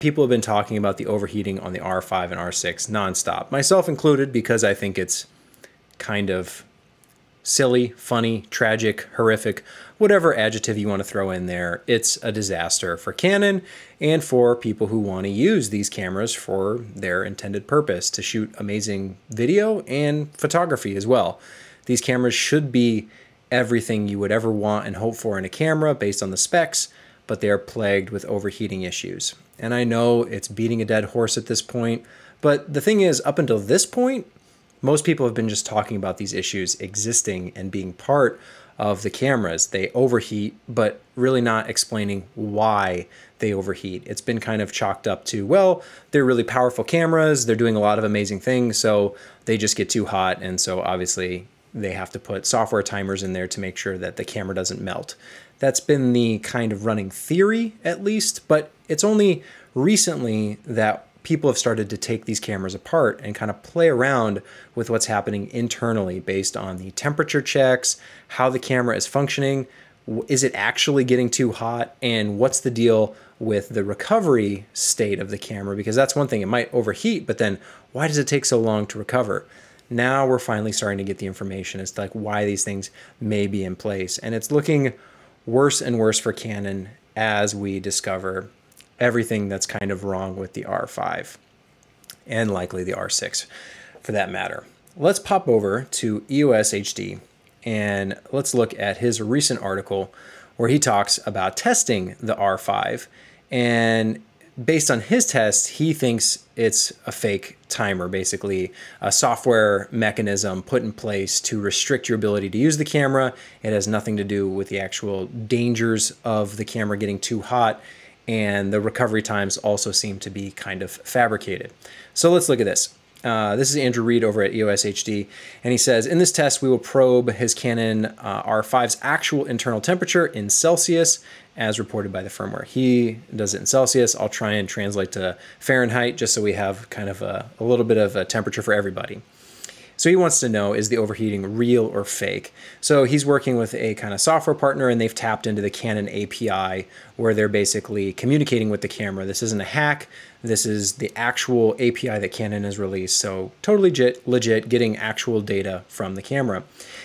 people have been talking about the overheating on the R5 and R6 nonstop, myself included, because I think it's kind of silly, funny, tragic, horrific, whatever adjective you want to throw in there. It's a disaster for Canon and for people who want to use these cameras for their intended purpose, to shoot amazing video and photography as well. These cameras should be everything you would ever want and hope for in a camera based on the specs, but they are plagued with overheating issues. And I know it's beating a dead horse at this point, but the thing is, up until this point, most people have been just talking about these issues existing and being part of the cameras. They overheat, but really not explaining why they overheat. It's been kind of chalked up to, well, they're really powerful cameras, they're doing a lot of amazing things, so they just get too hot, and so obviously they have to put software timers in there to make sure that the camera doesn't melt. That's been the kind of running theory, at least, but it's only recently that people have started to take these cameras apart and kind of play around with what's happening internally based on the temperature checks, how the camera is functioning, is it actually getting too hot, and what's the deal with the recovery state of the camera, because that's one thing, it might overheat, but then why does it take so long to recover? Now we're finally starting to get the information as to like why these things may be in place, and it's looking worse and worse for Canon as we discover everything that's kind of wrong with the R5 and likely the R6 for that matter. Let's pop over to EOS HD and let's look at his recent article where he talks about testing the R5, and based on his tests, he thinks it's a fake timer, basically a software mechanism put in place to restrict your ability to use the camera. It has nothing to do with the actual dangers of the camera getting too hot, and the recovery times also seem to be kind of fabricated. So let's look at this. This is Andrew Reed over at EOS HD, and he says, in this test, we will probe his Canon R5's actual internal temperature in Celsius, as reported by the firmware. He does it in Celsius. I'll try and translate to Fahrenheit, just so we have kind of a little bit of a temperature for everybody. So he wants to know, is the overheating real or fake? So he's working with a kind of software partner, and they've tapped into the Canon API where they're basically communicating with the camera. This isn't a hack. This is the actual API that Canon has released. So totally legit, getting actual data from the camera.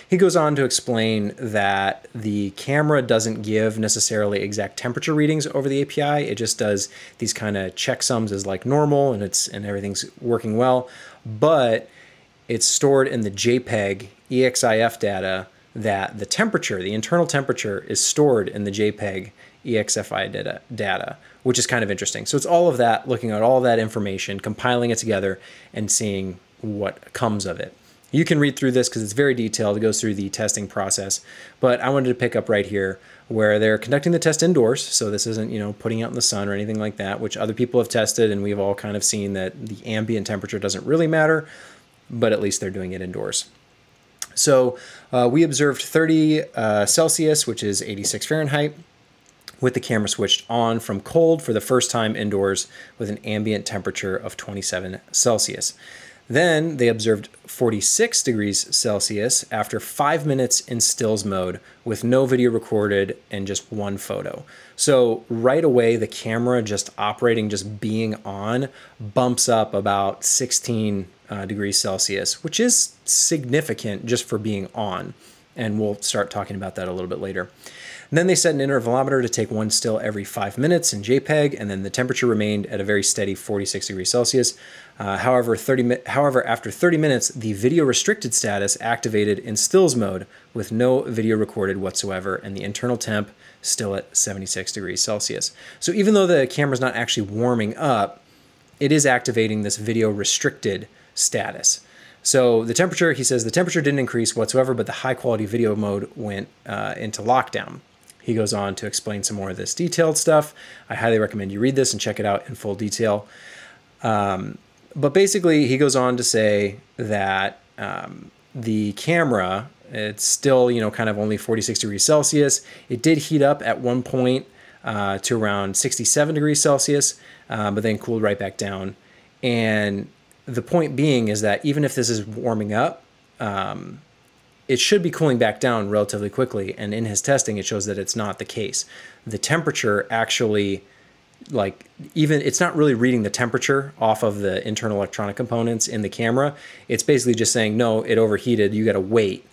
He goes on to explain that the camera doesn't give necessarily exact temperature readings over the API. It just does these kind of checksums as like normal, and everything's working well. But it's stored in the JPEG EXIF data that the temperature, the internal temperature, is stored in the JPEG EXIF data, which is kind of interesting. So it's all of that, looking at all that information, compiling it together, and seeing what comes of it. You can read through this because it's very detailed. It goes through the testing process, but I wanted to pick up right here where they're conducting the test indoors. So this isn't, you know, putting out in the sun or anything like that, which other people have tested, and we've all kind of seen that the ambient temperature doesn't really matter, but at least they're doing it indoors. So we observed 30 Celsius, which is 86 Fahrenheit, with the camera switched on from cold for the first time indoors with an ambient temperature of 27 Celsius. Then they observed 46 degrees Celsius after 5 minutes in stills mode with no video recorded and just one photo. So right away, the camera just operating, just being on, bumps up about 16 degrees Celsius, which is significant just for being on. And we'll start talking about that a little bit later. And then they set an intervalometer to take one still every 5 minutes in JPEG, and then the temperature remained at a very steady 46 degrees Celsius. However, after 30 minutes, the video restricted status activated in stills mode with no video recorded whatsoever, and the internal temp still at 76 degrees Celsius. So even though the camera's not actually warming up, it is activating this video restricted status. So the temperature, he says, the temperature didn't increase whatsoever, but the high quality video mode went into lockdown. He goes on to explain some more of this detailed stuff. I highly recommend you read this and check it out in full detail. But basically, he goes on to say that the camera, it's still, you know, kind of only 46 degrees Celsius. It did heat up at one point to around 67 degrees Celsius, but then cooled right back down. And the point being is that even if this is warming up, it should be cooling back down relatively quickly. And in his testing, it shows that it's not the case. The temperature actually like even it's not really reading the temperature off of the internal electronic components in the camera. It's basically just saying, no, it overheated, you got to wait,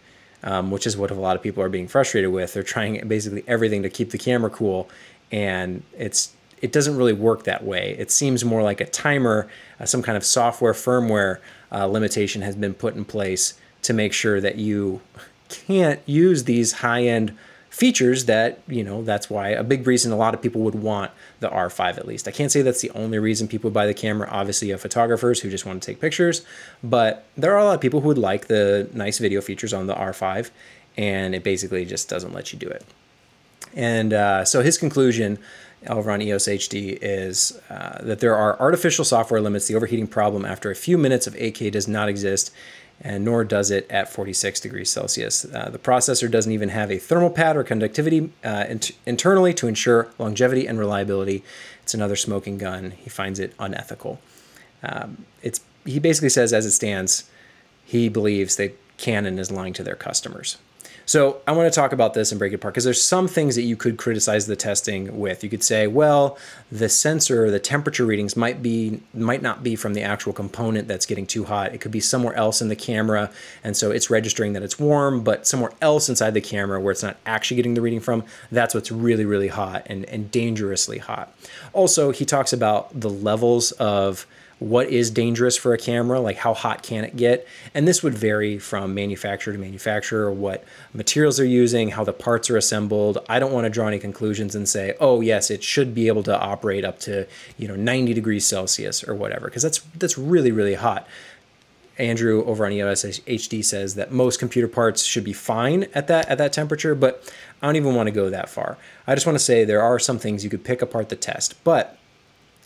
which is what a lot of people are being frustrated with. They're trying basically everything to keep the camera cool, and it doesn't really work that way. It seems more like a timer, some kind of software firmware limitation has been put in place to make sure that you can't use these high-end features that, that's why a big reason a lot of people would want the R5 at least. I can't say that's the only reason people buy the camera. Obviously, you have photographers who just want to take pictures, but there are a lot of people who would like the nice video features on the R5, and it basically just doesn't let you do it. And so his conclusion over on EOS HD is that there are artificial software limits. The overheating problem after a few minutes of 8K does not exist, and nor does it at 46 degrees Celsius. The processor doesn't even have a thermal pad or conductivity internally to ensure longevity and reliability. It's another smoking gun. He finds it unethical. He basically says, as it stands, he believes that Canon is lying to their customers. So I want to talk about this and break it apart because there's some things that you could criticize the testing with. You could say, well, the sensor, the temperature readings might not be from the actual component that's getting too hot. It could be somewhere else in the camera, and so it's registering that it's warm, but somewhere else inside the camera where it's not actually getting the reading from, that's what's really, really hot and dangerously hot. Also, he talks about the levels of what is dangerous for a camera, like how hot can it get? And this would vary from manufacturer to manufacturer, what materials they're using, how the parts are assembled. I don't want to draw any conclusions and say, oh yes, it should be able to operate up to 90 degrees Celsius or whatever, because that's really, really hot. Andrew over on EOS HD says that most computer parts should be fine at that temperature, but I don't even want to go that far. I just want to say there are some things you could pick apart the test, but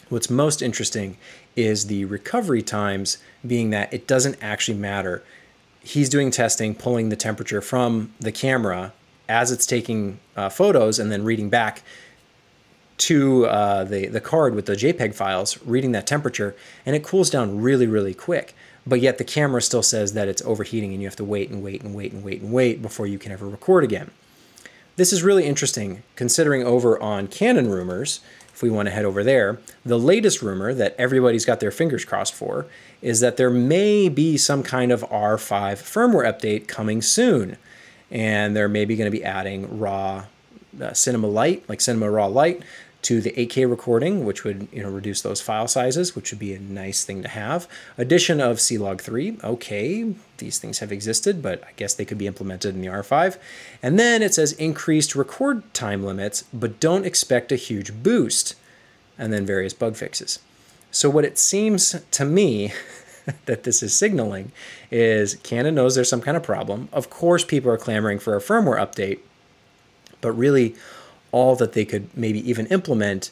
what's most interesting is the recovery times, being that it doesn't actually matter. He's doing testing, pulling the temperature from the camera as it's taking photos and then reading back to the card with the JPEG files, reading that temperature, and it cools down really, really quick. But yet the camera still says that it's overheating and you have to wait and wait and wait and wait and wait before you can ever record again. This is really interesting considering over on Canon rumors, if we want to head over there, the latest rumor that everybody's got their fingers crossed for is that there may be some kind of R5 firmware update coming soon. And they're maybe going to be adding raw cinema light, like cinema raw light, to the 8K recording, which would reduce those file sizes, which would be a nice thing to have. Addition of C-Log 3, okay, these things have existed, but I guess they could be implemented in the R5. And then it says increased record time limits, but don't expect a huge boost, and then various bug fixes. So what it seems to me that this is signaling is Canon knows there's some kind of problem. Of course, people are clamoring for a firmware update, but really all that they could maybe even implement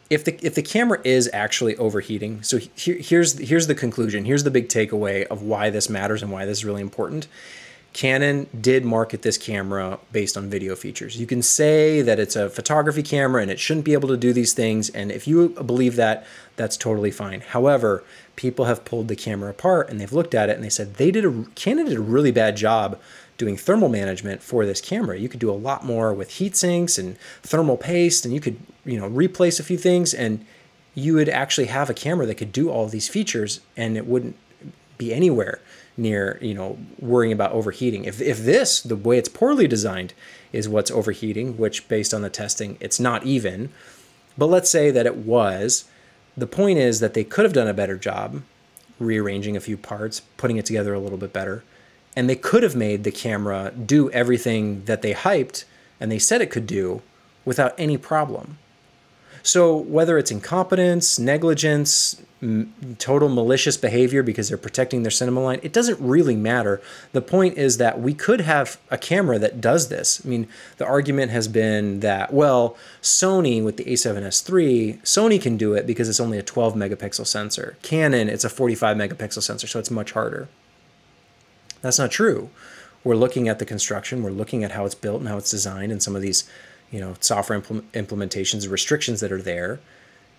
if the camera is actually overheating. So here's the conclusion. Here's the big takeaway of why this matters and why this is really important. Canon did market this camera based on video features. You can say that it's a photography camera and it shouldn't be able to do these things, and if you believe that, that's totally fine. However, people have pulled the camera apart and they've looked at it and they said Canon did a really bad job doing thermal management for this camera. You could do a lot more with heat sinks and thermal paste, and you could replace a few things, and you would actually have a camera that could do all of these features, and it wouldn't be anywhere near worrying about overheating. If this, the way it's poorly designed, is what's overheating, which based on the testing it's not even, but let's say that it was, the point is that they could have done a better job rearranging a few parts, putting it together a little bit better. And they could have made the camera do everything that they hyped and they said it could do without any problem. So whether it's incompetence, negligence, total malicious behavior because they're protecting their cinema line, it doesn't really matter. The point is that we could have a camera that does this. I mean, the argument has been that, well, Sony with the a7S III, Sony can do it because it's only a 12 megapixel sensor. Canon, it's a 45 megapixel sensor, so it's much harder. That's not true. We're looking at the construction, we're looking at how it's built and how it's designed, and some of these, software implementations, restrictions that are there.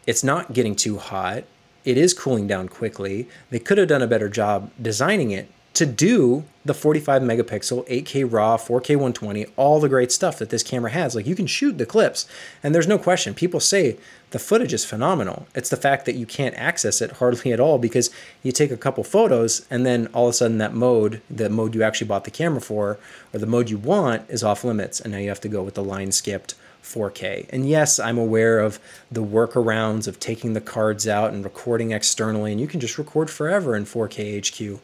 It's not getting too hot. It is cooling down quickly. They could have done a better job designing it to do the 45 megapixel, 8K RAW, 4K 120, all the great stuff that this camera has. Like, you can shoot the clips, and there's no question. People say the footage is phenomenal. It's the fact that you can't access it hardly at all because you take a couple photos and then all of a sudden that mode, the mode you actually bought the camera for, or the mode you want, is off limits, and now you have to go with the line skipped 4K. And yes, I'm aware of the workarounds of taking the cards out and recording externally, and you can just record forever in 4K HQ.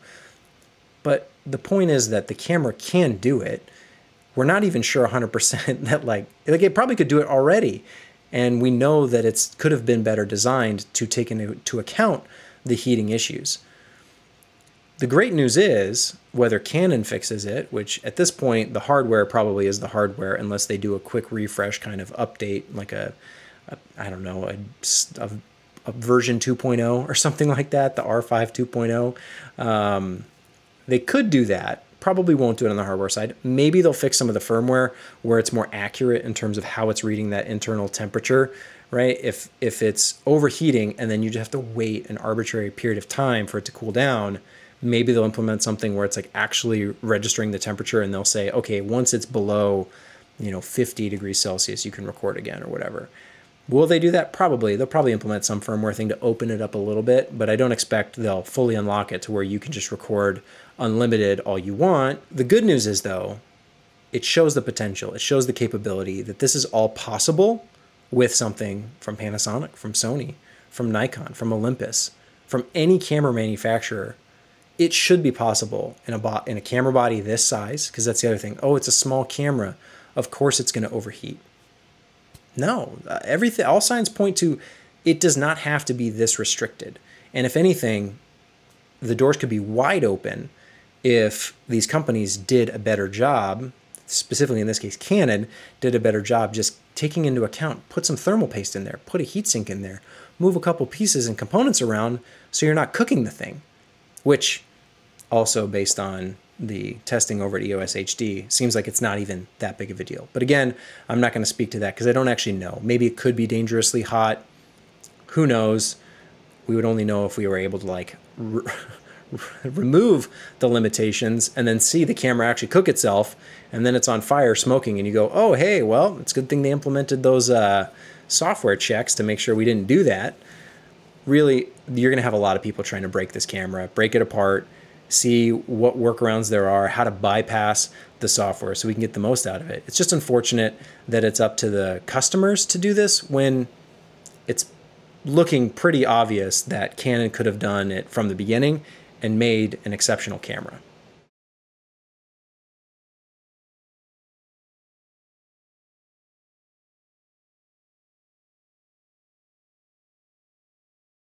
But the point is that the camera can do it. We're not even sure 100% that like it probably could do it already. And we know that it could have been better designed to take into account the heating issues. The great news is, whether Canon fixes it, which at this point, the hardware probably is the hardware unless they do a quick refresh kind of update, like I don't know, a version 2.0 or something like that, the R5 2.0. They could do that. Probably won't do it on the hardware side. Maybe they'll fix some of the firmware where it's more accurate in terms of how it's reading that internal temperature, right? If it's overheating and then you just have to wait an arbitrary period of time for it to cool down, maybe they'll implement something where it's like actually registering the temperature, and they'll say, okay, once it's below, 50 degrees Celsius, you can record again or whatever. Will they do that? Probably. They'll probably implement some firmware thing to open it up a little bit, but I don't expect they'll fully unlock it to where you can just record unlimited all you want. The good news is, though, it shows the potential. It shows the capability that this is all possible with something from Panasonic, from Sony, from Nikon, from Olympus, from any camera manufacturer. It should be possible in a camera body this size, because that's the other thing. Oh, it's a small camera. Of course it's going to overheat. No, all signs point to it does not have to be this restricted. And if anything, the doors could be wide open if these companies did a better job, specifically in this case Canon, did a better job just taking into account, put some thermal paste in there, put a heatsink in there, move a couple pieces and components around so you're not cooking the thing, which also based on the testing over at EOS HD, seems like it's not even that big of a deal. But again, I'm not going to speak to that because I don't actually know. Maybe it could be dangerously hot. Who knows? We would only know if we were able to like remove the limitations and then see the camera actually cook itself, and then it's on fire smoking, and you go, oh, hey, well, it's a good thing they implemented those software checks to make sure we didn't do that. Really, you're going to have a lot of people trying to break this camera, break it apart, see what workarounds there are, how to bypass the software so we can get the most out of it. It's just unfortunate that it's up to the customers to do this when it's looking pretty obvious that Canon could have done it from the beginning and made an exceptional camera.